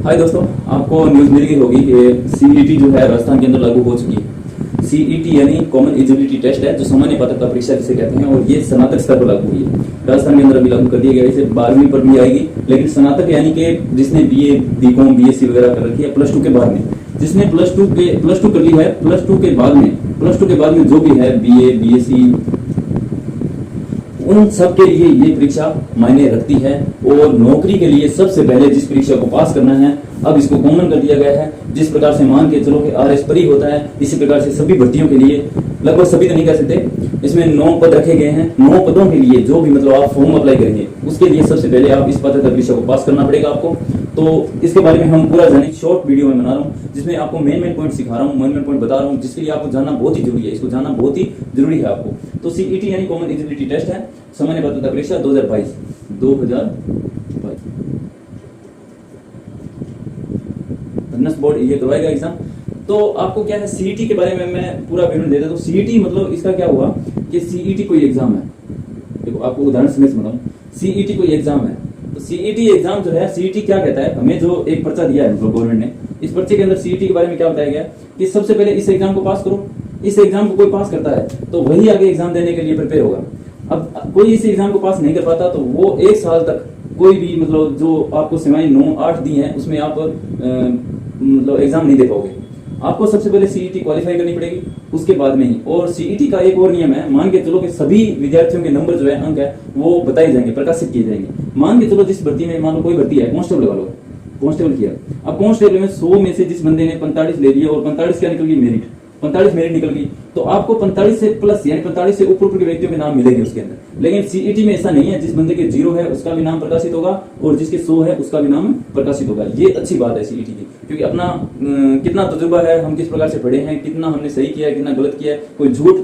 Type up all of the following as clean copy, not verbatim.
हाय दोस्तों, आपको न्यूज मिल गई होगी कि सीईटी जो है राजस्थान के अंदर लागू हो चुकी है। सीईटी यानी कॉमन एलिजिबिलिटी टेस्ट है, जो सामान्य पात्रता परीक्षा जिसे कहते हैं, और ये स्नातक स्तर पर लागू हुई है। राजस्थान के अंदर अभी लागू कर दिया गया। इसे 12वीं पर भी आएगी, लेकिन स्नातक यानी कि जिसने बीए, बीकॉम, बीएससी वगैरह कर रखी है प्लस 2 के बाद में, जिसने प्लस टू कर ली है, प्लस टू के बाद में जो भी है बीए, बीएससी, उन सब के लिए ये परीक्षा मायने रखती है। और नौकरी के लिए सबसे पहले जिस परीक्षा को पास करना है, अब इसको कॉमन कर दिया गया है। जिस प्रकार से मान के चलो कि आरएस परी होता है, इसी प्रकार से सभी भर्तियों के लिए, लगभग सभी तो नहीं कह सकते, इसमें 9 पद रखे गए हैं। 9 पदों के लिए जो भी मतलब आप फॉर्म अप्लाई करेंगे, उसके लिए सबसे पहले आप इस पात्रता परीक्षा को पास करना पड़ेगा आपको। तो इसके बारे में हम पूरा जाने शॉर्ट वीडियो में बना रहा हूँ, जिसमें आपको मेन पॉइंट सिखा रहा हूँ, मेन पॉइंट बता रहा हूँ, जिसके लिए आपको जानना बहुत ही जरूरी है। इसको जानना बहुत ही जरूरी है आपको। तो सीईटी यानी कॉमन एलिजिबिलिटी टेस्ट है, सामान्य पात्रता परीक्षा 2022 धनस बोर्ड ये करवाएगा एग्जाम। तो आपको क्या है, सीईटी के बारे में मैं पूरा विवरण दे देता हूँ। सीईटी मतलब इसका क्या हुआ कि सीईटी कोई एग्जाम है। देखो आपको उदाहरण से बताऊं, सीईटी कोई एग्जाम है। तो सीईटी एग्जाम जो है, सीईटी क्या कहता है, हमें जो एक पर्चा दिया है मतलब गवर्नमेंट ने, इस पर्चे के अंदर सीईटी के बारे में क्या बताया गया कि सबसे पहले इस एग्जाम को पास करो। इस एग्जाम को कोई पास करता है तो वही आगे एग्जाम देने के लिए प्रिपेयर होगा। अब कोई इस एग्जाम को पास नहीं कर पाता तो वो 1 साल तक कोई भी मतलब जो आपको सेवाएं 9-8 दी हैं, उसमें आप मतलब एग्जाम नहीं दे पाओगे। आपको सबसे पहले सीईटी क्वालिफाई करनी पड़ेगी, उसके बाद में ही। और सीईटी का एक और नियम है, मान के चलो कि सभी विद्यार्थियों के नंबर जो है, अंक है, वो बताए जाएंगे, प्रकाशित किए जाएंगे। मान के चलो जिस भर्ती में, मान लो कोई भर्ती है कांस्टेबल वालों, कांस्टेबल किया। अब कांस्टेबल में 100 में से जिस बंदे ने 45 ले लिया और 45 क्या निकल गई मेरिट, 45 मेरिट निकल गई, तो आपको 45 से प्लस यानी 45 से ऊपर के व्यक्तियों के नाम मिलेंगे उसके अंदर। लेकिन सीईटी में ऐसा नहीं है, जिस बंदे के 0 है उसका भी नाम प्रकाशित होगा और जिसके 100 है उसका भी नाम प्रकाशित होगा। ये अच्छी बात है सीईटी की, क्योंकि अपना कितना तजुर्बा है, हम किस प्रकार से पढ़े हैं, कितना हमने सही किया है, कितना गलत किया है, कोई झूठ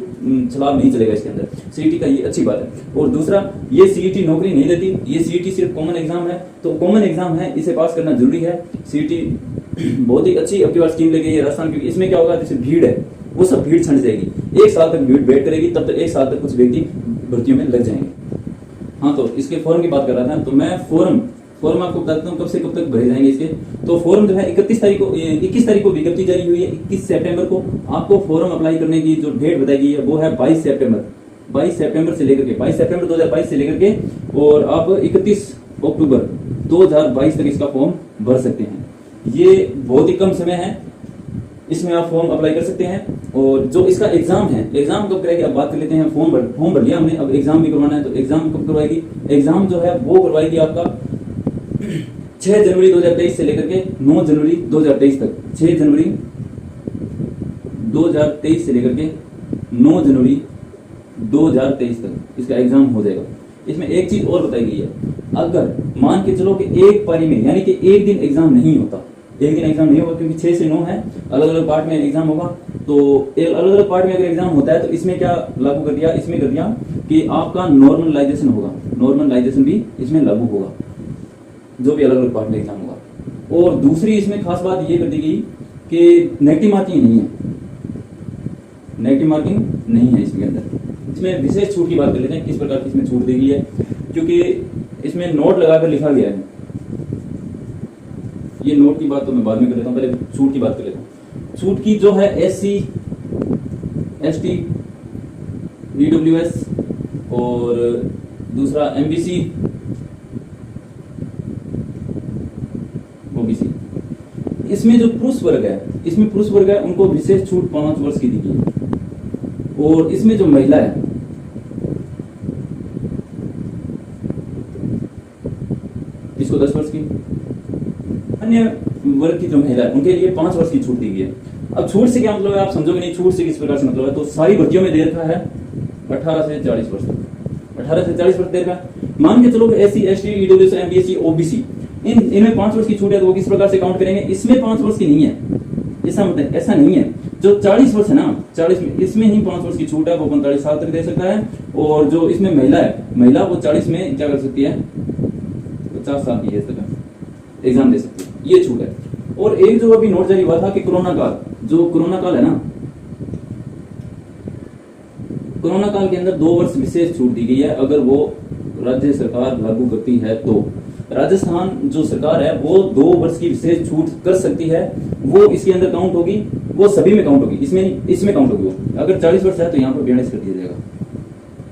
छलाव नहीं चलेगा इसके अंदर। सीईटी का ये अच्छी बात है। और दूसरा, ये सीईटी नौकरी नहीं देती, ये सीईटी सिर्फ कॉमन एग्जाम है। तो कॉमन एग्जाम है, इसे पास करना जरूरी है। सीईटी बहुत ही अच्छी अब की बार स्कीम लगी है राजस्थान, क्योंकि इसमें क्या होगा, जैसे भीड़ है वो सब भीड़ छंट जाएगी। 1 साल तक भीड़ वेट करेगी, तब तक 1 साल तक कुछ व्यक्ति भर्तियों में लग जाएंगे। हाँ, तो इसके फॉर्म की बात कर रहा था, तो मैं फॉर्म आपको बताता हूँ कब से कब तक भरे जाएंगे इसके। तो फॉर्म जो है 21 तारीख को विज्ञप्ति जारी हुई है। 21 सितंबर को आपको फॉर्म अप्लाई करने की जो डेट बताई गई है वो है 22 सितंबर से लेकर के 22 सितंबर 2022 से लेकर के, और आप 31 अक्टूबर 2022 तक इसका फॉर्म भर सकते हैं। ये बहुत ही कम समय है, इसमें आप फॉर्म अप्लाई कर सकते हैं। और जो इसका एग्जाम है, एग्जाम कब करेगी अब बात कर लेते हैं। फॉर्म भर लिया हमने, अब एग्जाम भी करवाना है, तो एग्जाम कब करवाएगी। एग्जाम जो है वो करवाएगी आपका 6 जनवरी 2023 से लेकर के 9 जनवरी 2023 तक। 6 जनवरी 2023 से लेकर के 9 जनवरी 2023 तक इसका एग्जाम हो जाएगा। इसमें एक चीज और बताई गई है, अगर मान के चलो कि एक पारी में यानी कि एक दिन एग्जाम नहीं होता, क्योंकि 6 से 9 है, अलग अलग पार्ट में एग्जाम होगा। तो अलग अलग पार्ट में अगर एग्जाम होता है तो इसमें क्या लागू कर दिया, इसमें कर दिया कि आपका नॉर्मलाइजेशन होगा, नॉर्मलाइजेशन भी इसमें लागू होगा, जो भी अलग अलग पार्ट में एग्जाम होगा। और दूसरी इसमें खास बात ये कर दी गई कि नेगेटिव मार्किंग नहीं है, नेगेटिव मार्किंग नहीं है इसके अंदर। इसमें विशेष छूट की बात कर लेते हैं, किस प्रकार की इसमें छूट दी गई है, क्योंकि इसमें नोट लगाकर लिखा गया है। ये नोट की बात तो मैं बाद में कर लेता हूँ, पहले छूट की बात कर लेता हूँ। छूट की जो है SC, ST, EWS और दूसरा MBC, OBC, इसमें जो पुरुष वर्ग है उनको विशेष छूट 5 वर्ष की दी गई है। और इसमें जो महिला है, इसको 10 वर्ष की, अन्य वर्ग की जो महिला है उनके लिए 5 वर्ष की छूट दी गई है। अब छूट से क्या मतलब है, आप समझोगे नहीं छूट से किस प्रकार से मतलब है। तो सारी भर्तियों में दे रखा है 18 से 40 वर्ष तक, 18 से 40 वर्ष दे रखा है। मान के चलो SC, ST, EWS, MBC, OBC, इनमें 5 वर्ष की छूट है, तो वो किस प्रकार से काउंट करेंगे। इसमें 5 वर्ष की नहीं है, ऐसा नहीं है। जो 40 वर्ष है ना, 40 में इसमें ही 5 वर्ष की छूट है, वो 45 साल तक दे सकता है। और जो इसमें महिला वो 40 में क्या कर सकती है, 50 साल की एज तक एग्जाम दे सकती है, ये छूट है। और एक जो अभी नोट जारी हुआ था कि कोरोना काल है ना, कोरोना काल के अंदर 2 वर्ष विशेष छूट दी गई है, अगर वो राज्य सरकार लागू करती है तो राजस्थान जो सरकार है वो 2 वर्ष की विशेष छूट कर सकती है, वो इसके अंदर काउंट होगी, वो सभी में काउंट होगी, इसमें नहीं, इसमें काउंट होगी वो। अगर 40 वर्ष है तो यहाँ पर 42 कर दिया जाएगा।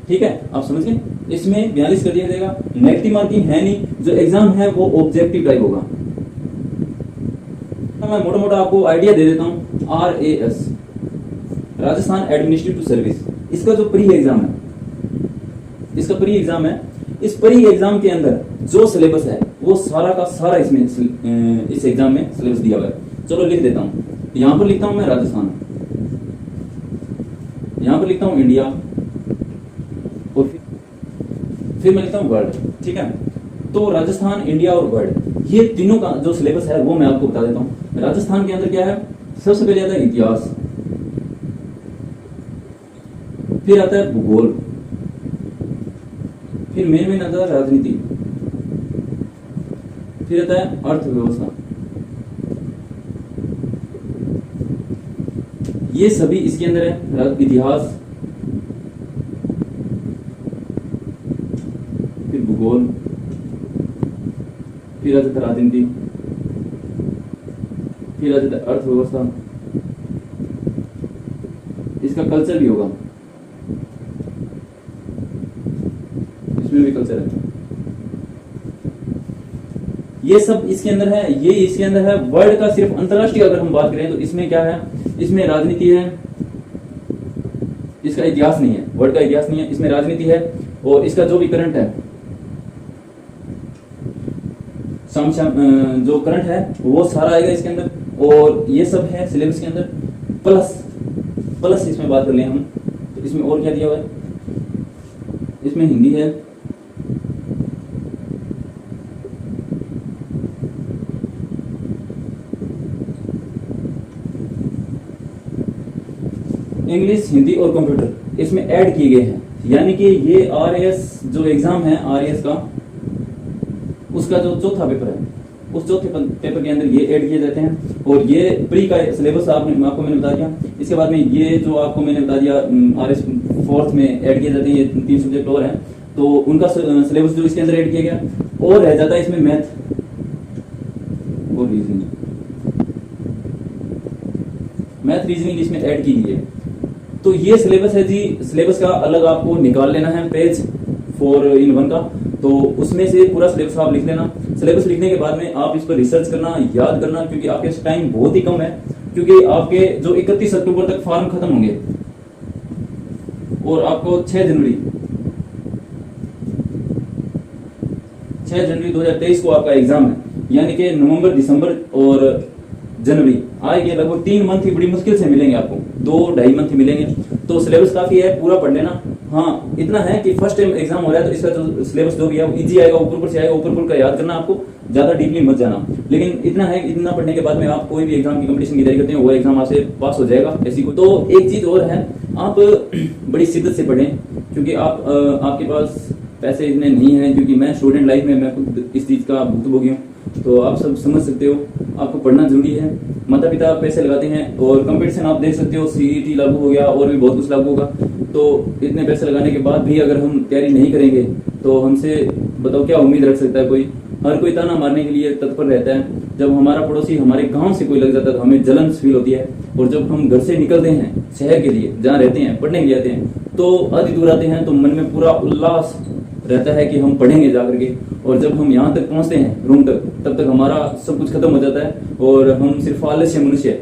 ठीक है, आप समझ गए, इसमें 42 कर दिया जाएगा। नेगेटिव मार्किंग है नहीं, जो एग्जाम है वो ऑब्जेक्टिव टाइप होगा। मैं मोटा मोटा आपको आइडिया दे देता हूँ। RAS, राजस्थान एडमिनिस्ट्रेटिव सर्विस, इसका जो प्री एग्जाम है, इसका प्री एग्जाम है, इस प्री एग्जाम के अंदर जो सिलेबस है वो सारा का सारा इसमें इस एग्जाम में सिलेबस दिया हुआ है। चलो लिख देता हूं, यहां पर लिखता हूं मैं राजस्थान, यहां पर लिखता हूं इंडिया, और फिर मैं लिखता हूं वर्ल्ड। ठीक है, तो राजस्थान, इंडिया और वर्ल्ड, ये तीनों का जो सिलेबस है वो मैं आपको बता देता हूं। राजस्थान के अंदर क्या है, सबसे पहले आता है इतिहास, फिर आता है भूगोल, फिर मेन आता है राजनीति, फिर आता है अर्थव्यवस्था। ये सभी इसके अंदर है। इतिहास, फिर भूगोल, फिर आ जाता है राजनीति, फिर आ जाता है अर्थव्यवस्था, इसका कल्चर भी होगा, इसमें भी कल्चर है। ये सब इसके अंदर है, ये इसके अंदर है। वर्ल्ड का सिर्फ अंतरराष्ट्रीय अगर हम बात करें तो इसमें क्या है, इसमें राजनीति है, इसका इतिहास नहीं है, वर्ल्ड का इतिहास नहीं है, इसमें राजनीति है, और इसका जो भी करंट है, जो करंट है वो सारा आएगा इसके अंदर, और ये सब है सिलेबस के अंदर। प्लस इसमें बात कर लें हम तो इसमें और क्या दिया हुआ है, इसमें हिंदी है, इंग्लिश, हिंदी और कंप्यूटर इसमें ऐड किए गए हैं। यानी कि ये RAS जो एग्जाम है, RAS का, उसका जो चौथा पेपर है, उस चौथे पेपर के अंदर ये ऐड किए जाते हैं। और ये प्री का सिलेबस आपको मैंने बता दिया। इसके बाद में ये जो आपको मैंने बता दिया RS 4th में ऐड किए जाते हैं, ये 3 सब्जेक्ट और हैं, तो उनका सिलेबस जो इसके अंदर ऐड किया गया। और रह जाता है इसमें मैथ और रीजनिंग, मैथ रीजनिंग इसमें ऐड की गई है। तो ये सिलेबस है जी। सिलेबस का अलग आपको निकाल लेना है पेज 4in1 का, तो उसमें से पूरा सिलेबस आप लिख लेना। सिलेबस लिखने के बाद में आप इस पर रिसर्च करना, याद करना, क्योंकि आपके टाइम बहुत ही कम है, क्योंकि आपके जो 31 अक्टूबर तक फॉर्म खत्म होंगे और आपको 6 जनवरी 2023 को आपका एग्जाम है। यानी कि नवंबर, दिसंबर और जनवरी आएंगे, लगभग 3 मंथ ही बड़ी मुश्किल से मिलेंगे आपको, 2-2.5 मंथ ही मिलेंगे। तो सिलेबस काफी है, पूरा पढ़ लेना। हाँ, इतना है कि फर्स्ट टाइम एग्जाम हो रहा है तो इसका जो सिलेबस जो भी है वो इजी आएगा, ऊपर से आएगा, ऊपर का याद करना, आपको ज्यादा डीपली मत जाना। लेकिन इतना है, इतना पढ़ने के बाद में आप कोई भी एग्जाम की कंपटीशन की तैयारी करते हैं वो एग्जाम आपसे पास हो जाएगा। ऐसी को तो एक चीज और है, आप बड़ी शिद्दत से पढ़ें, क्योंकि आपके पास पैसे इतने नहीं है, क्योंकि मैं स्टूडेंट लाइफ में मैं खुद इस चीज का भुक्तभोगी हूँ, तो आप सब समझ सकते हो। आपको पढ़ना जरूरी है, माता पिता पैसे लगाते हैं, और कंपटीशन आप देख सकते हो, CET लागू हो गया और भी बहुत कुछ लागू होगा। तो इतने पैसे लगाने के बाद भी अगर हम तैयारी नहीं करेंगे तो हमसे बताओ क्या उम्मीद रख सकता है कोई। हर कोई ताना मारने के लिए तत्पर रहता है। जब हमारा पड़ोसी हमारे गांव से कोई लग जाता है तो हमें जलन फील होती है, और जब हम घर से निकलते हैं शहर के लिए, जहाँ रहते हैं, पढ़ने के लिए आते हैं, तो आधी दूर आते हैं तो मन में पूरा उल्लास रहता है कि हम पढ़ेंगे जाकर के। और जब हम यहाँ तक पहुंचते हैं रूम तक, तब तक हमारा सब कुछ खत्म हो जाता है और हम सिर्फ आलस्य मनुष्य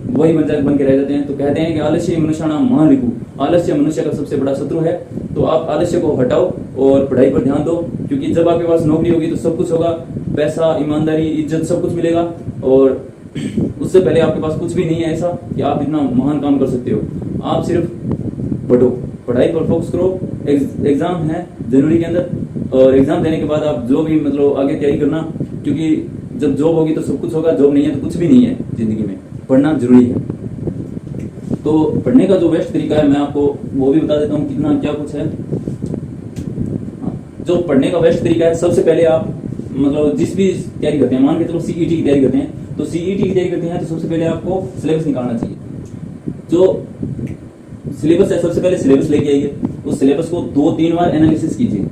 वही बन के रह जाते हैं। तो कहते हैं कि आलस्य मनुष्याणां महारिपु, आलस्य मनुष्य का सबसे बड़ा शत्रु है। तो आप आलस्य को हटाओ और पढ़ाई पर ध्यान दो, क्योंकि जब आपके पास नौकरी होगी तो सब कुछ होगा, पैसा, ईमानदारी, इज्जत सब कुछ मिलेगा। और उससे पहले आपके पास कुछ भी नहीं है ऐसा कि आप इतना महान काम कर सकते हो। आप सिर्फ पढ़ो, पढ़ाई पर फोकस करो। एग्जाम है जनवरी के अंदर, और एग्जाम देने के बाद आप जो भी मतलब आगे तैयारी करना, क्योंकि जब जॉब होगी तो सब कुछ होगा, जॉब नहीं है तो कुछ भी नहीं है जिंदगी में। पढ़ना जरूरी है। तो पढ़ने का जो बेस्ट तरीका है मैं आपको वो भी बता देता हूँ कितना क्या कुछ है। जो पढ़ने का बेस्ट तरीका है, सबसे पहले आप मतलब जिस भी तैयारी करते हैं, मान के चलो CET की तैयारी करते हैं, तो CET की तैयारी करते हैं तो सबसे पहले आपको सिलेबस निकालना चाहिए। जो सिलेबस है सबसे पहले सिलेबस लेके आइए, उस सिलेबस को 2-3 बार एनालिसिस कीजिए,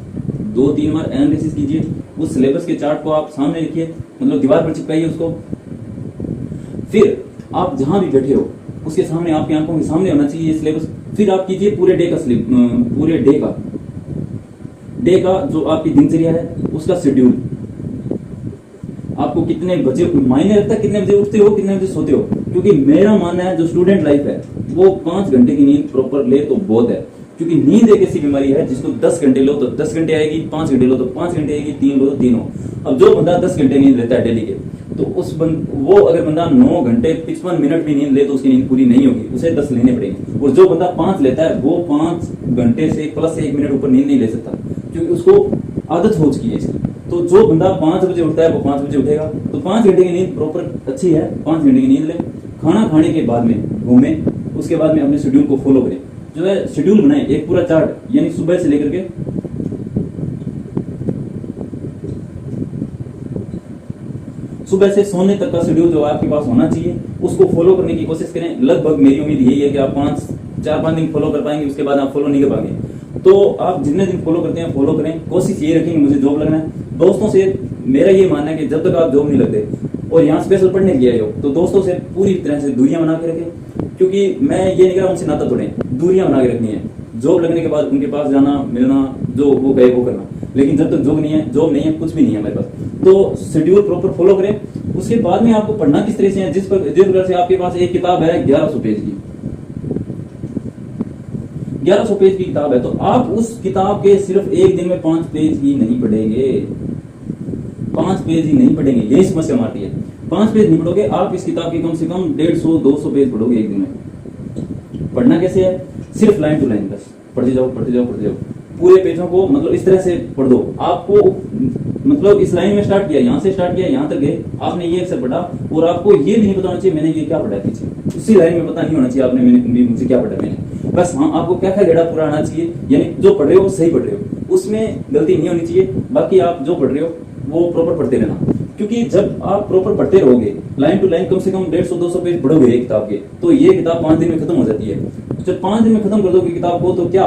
2-3 बार एनालिसिस कीजिए, उस सिलेबस के चार्ट को आप सामने रखिए, मतलब दीवार पर चिपकाइए उसको। फिर आप जहां भी बैठे हो उसके सामने, आपकी आंखों के सामने होना चाहिए ये सिलेबस। फिर आप कीजिए पूरे डे का जो आपकी दिनचर्या है उसका शेड्यूल। आपको कितने बजे, मायने रखता है कितने बजे उठते हो, कितने बजे सोते हो, क्योंकि मेरा मानना है जो स्टूडेंट लाइफ है वो 5 घंटे की नींद प्रॉपर ले तो बहुत है। क्योंकि नींद एक ऐसी बीमारी है जिसको 10 घंटे लो तो 10 घंटे आएगी, 5 घंटे लो तो 5 घंटे आएगी, 3 लो तो 3 हो। अब जो बंदा 10 घंटे नींद लेता है डेली के, तो वो अगर बंदा 9 घंटे 55 मिनट भी नींद ले तो उसकी नींद पूरी नहीं होगी, उसे 10 लेने पड़ेंगे। और जो बंदा 5 लेता है वो 5 घंटे से प्लस 1 मिनट ऊपर नींद नहीं ले सकता, क्योंकि उसको आदत हो चुकी है इसकी। तो जो बंदा 5 बजे उठता है वो 5 बजे उठेगा। तो 5 घंटे की नींद प्रॉपर अच्छी है, 5 घंटे की नींद ले। खाना खाने के बाद में घूमें, उसके बाद में अपने शेड्यूल को फॉलो करें। जो है शेड्यूल बनाए, एक पूरा चार्ट, यानी सुबह से लेकर के सुबह से सोने तक का शेड्यूल जो आपके पास होना चाहिए उसको फॉलो करने की कोशिश करें। लगभग मेरी उम्मीद यही है कि आप 4-5 दिन फॉलो कर पाएंगे, उसके बाद आप फॉलो नहीं कर पाएंगे। तो आप जितने दिन फॉलो करते हैं फॉलो करें। कोशिश ये रखेंगे मुझे जॉब लगना है। दोस्तों से मेरा ये मानना है कि जब तक आप जॉब नहीं लगते और यहाँ स्पेशल पढ़ने के लिए हो तो दोस्तों से पूरी तरह से दूरियां बना के रखें, क्योंकि मैं ये नहीं कह रहा उनसे नाता तोड़ें, दूरियां बना के रखनी है। जॉब लगने के बाद उनके पास जाना मिलना जो वो गए वो करना, लेकिन जब तक जॉब नहीं है कुछ भी नहीं है हमारे पास। तो शेड्यूल प्रॉपर फॉलो करें। उसके बाद में आपको पढ़ना किस तरह से है, जिस प्रकार से आपके पास एक किताब है 1100 पेज की, 1100 पेज की किताब है, तो आप उस किताब के सिर्फ एक दिन में 5 पेज ही नहीं पढ़ेंगे, 5 पेज ही नहीं पढ़ेंगे, यही समस्या हमारी है। 5 पेज नहीं पढ़ोगे आप, इस किताब की कम से कम 150-200 पेज पढ़ोगे एक दिन में। पढ़ना कैसे है, सिर्फ लाइन टू लाइन, बस पढ़ते जाओ पूरे पेजों को, मतलब इस तरह से पढ़ दो। आपको मतलब इस लाइन में स्टार्ट किया, यहाँ से स्टार्ट किया, यहाँ तक गए, आपने ये अक्षर पढ़ा और आपको ये भी नहीं पता होना चाहिए मैंने ये क्या पढ़ा पीछे, उसी लाइन में पता नहीं होना चाहिए आपने मुझे क्या पढ़ा मैंने। बस हाँ, आपको क्या क्या गेड़ा पूरा आना चाहिए, यानी जो पढ़ रहे हो सही पढ़ रहे हो, उसमें गलती नहीं होनी चाहिए। बाकी आप जो पढ़ रहे हो वो प्रॉपर पढ़ते रहना, क्योंकि जब आप प्रॉपर पढ़ते रहोगे लाइन टू लाइन कम से कम 150-200 पेज पढ़ोगे एक किताब के, तो ये किताब 5 दिन में खत्म हो जाती है। जब 5 दिन में खत्म कर दोगे किताब को, तो क्या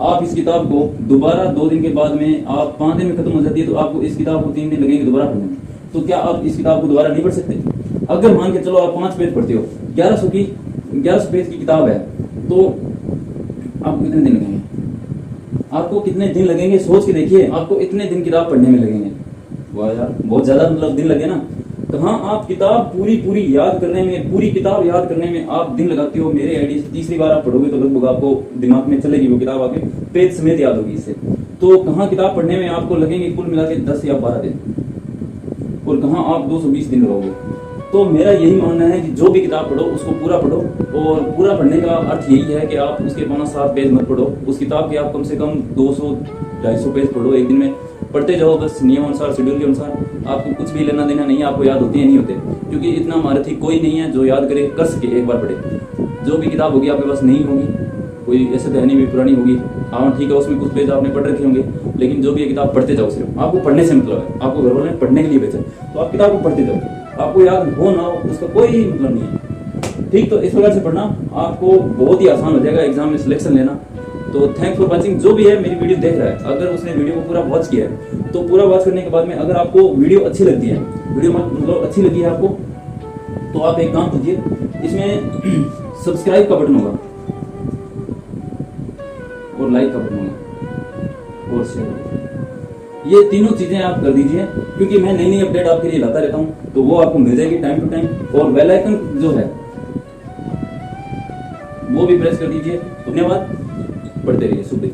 आप इस किताब को दोबारा 2 दिन के बाद में, आप 5 दिन में खत्म हो जाती है तो आपको इस किताब को 3 दिन लगेंगे दोबारा पढ़ने में, तो क्या आप इस किताब को दोबारा नहीं पढ़ सकते? अगर मान के चलो आप 5 पेज पढ़ते हो, 1100 पेज की किताब है, तो आपको कितने दिन लगेंगे? आपको कितने दिन लगेंगे सोच के देखिए, आपको इतने दिन किताब पढ़ने में लगेंगे। वाह यार, बहुत ज्यादा मतलब दिन लगे ना। कहाँ आप किताब पूरी याद करने में, पूरी किताब याद करने में आप दिन लगाते हो। मेरे आईडी से तीसरी बार आप पढ़ोगे तो लगभग आपको दिमाग में चलेगी वो किताब, आपके पेज समेत याद होगी इससे। तो कहाँ किताब पढ़ने में आपको लगेंगे कुल मिला के 10 या 12 दिन, और कहाँ आप 220 दिन लगाओगे। तो मेरा यही मानना है कि जो भी किताब पढ़ो उसको पूरा पढ़ो, और पूरा पढ़ने का अर्थ यही है कि आप उसके 5-7 पेज मत पढ़ो, उस किताब के आप कम से कम 200-250 पेज पढ़ो एक दिन में। पढ़ते जाओ बस नियम अनुसार, शेड्यूल के अनुसार। आपको कुछ भी लेना देना नहीं है, आपको याद होते हैं नहीं होते, क्योंकि इतना महारथी कोई नहीं है जो याद करे कर सके एक बार पढ़े। जो भी किताब होगी आपके पास नहीं होगी, कोई ऐसे कहनी भी पुरानी होगी, हाँ ठीक है उसमें कुछ पेज आपने पढ़ रखे होंगे, लेकिन जो भी किताब पढ़ते जाओ, सिर्फ आपको पढ़ने से मतलब है, आपको घर वाले पढ़ने के लिए भेजा, तो आप किताब को पढ़ते जाओ, आपको याद हो ना हो उसका कोई मतलब नहीं है। ठीक, तो इस प्रकार से पढ़ना आपको बहुत ही आसान हो जाएगा एग्जाम में सिलेक्शन लेना। तो थैंक्स फॉर वाचिंग। जो भी है मेरी वीडियो देख रहा है, अगर उसने वीडियो को पूरा वॉच किया है, तो पूरा वॉच करने के बाद में अगर आपको वीडियो अच्छी लगती है, वीडियो मतलब अच्छी लगी है आपको, तो आप एक काम कीजिए, इसमें सब्सक्राइब का बटन होगा और लाइक का बटन होगा और शेयर, ये तीनों चीजें आप कर दीजिए, क्योंकि मैं नई नई अपडेट आपके लिए लाता रहता हूँ, तो वो आपको मिल जाएगी टाइम टू टाइम। और बेल आइकन जो है वो भी प्रेस कर दीजिए। धन्यवाद, पढ़ते रहिए। शुभ दिन।